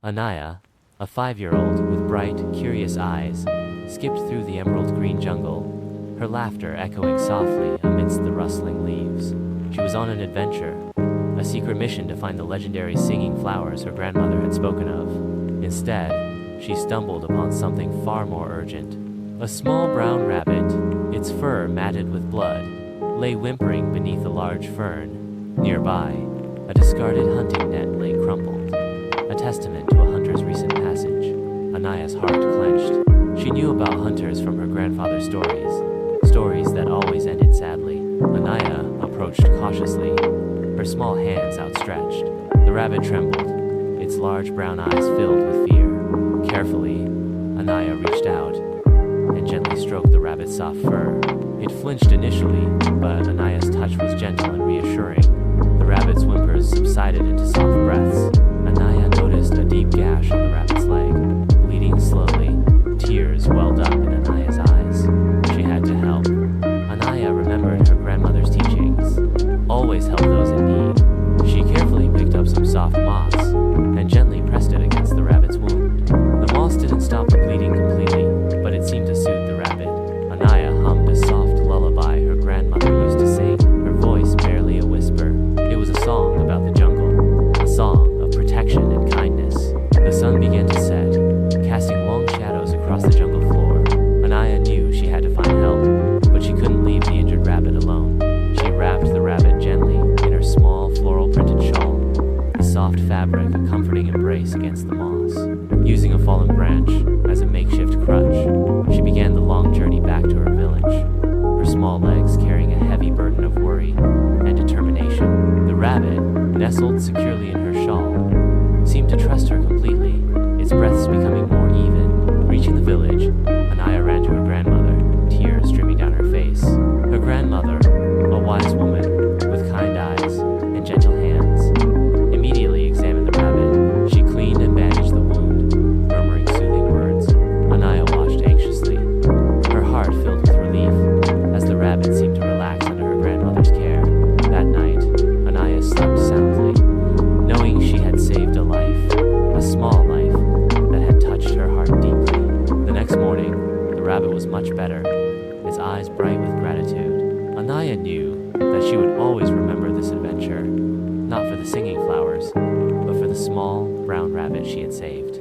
Anaya, a 5-year-old with bright, curious eyes, skipped through the emerald green jungle, her laughter echoing softly amidst the rustling leaves. She was on an adventure, a secret mission to find the legendary singing flowers her grandmother had spoken of. Instead, she stumbled upon something far more urgent. A small brown rabbit, its fur matted with blood, lay whimpering beneath a large fern. Nearby, a discarded hunting net lay crumpled, a testament to a hunter's recent passage. Anaya's heart clenched. She knew about hunters from her grandfather's stories that always ended sadly. Anaya approached cautiously, her small hands outstretched. The rabbit trembled, its large brown eyes filled with fear. Carefully, Anaya reached out and gently stroked the rabbit's soft fur. It flinched initially, but Anaya's touch was gentle and reassuring. The rabbit's whimpers subsided into soft breaths. Anaya noticed a deep gash on the rabbit's leg, bleeding slowly. Tears welled up in Anaya's eyes. She had to help. Anaya remembered her grandmother's teachings. Always help those in need. She carefully picked up some soft moss and gently pressed it against the rabbit's wound. The moss didn't stop the bleeding completely, but it seemed to soothe the rabbit. Anaya hummed a soft lullaby her grandmother used to sing, her voice barely a whisper. It was a song about the jungle, a song of protection and kindness. The sun began to set, casting long shadows across the jungle floor. Anaya knew she had to find help, but she couldn't leave the injured rabbit alone. She wrapped the rabbit gently in her small floral printed shawl, the soft fabric a comforting embrace against the moss. Using a fallen branch as a makeshift crutch, she began the long journey back to her village, her small legs carrying a heavy burden of worry and determination. The rabbit, nestled securely in her shawl, seemed to trust her completely, its breaths becoming more even. Reaching the village, Anaya ran to her grandmother, tears streaming down her face. Her grandmother, a wise woman with kind eyes and gentle hands, immediately examined the rabbit. She cleaned and bandaged the wound, murmuring soothing words. Anaya watched anxiously, her heart filled with relief as the rabbit seemed to relax under her grandmother's care. That night, Anaya slept soundly, knowing she had saved a life, a small life that had touched her heart deeply. The next morning, the rabbit was much better, its eyes bright with gratitude. Anaya knew that she would always remember this adventure, not for the singing flowers, but for the small, brown rabbit she had saved.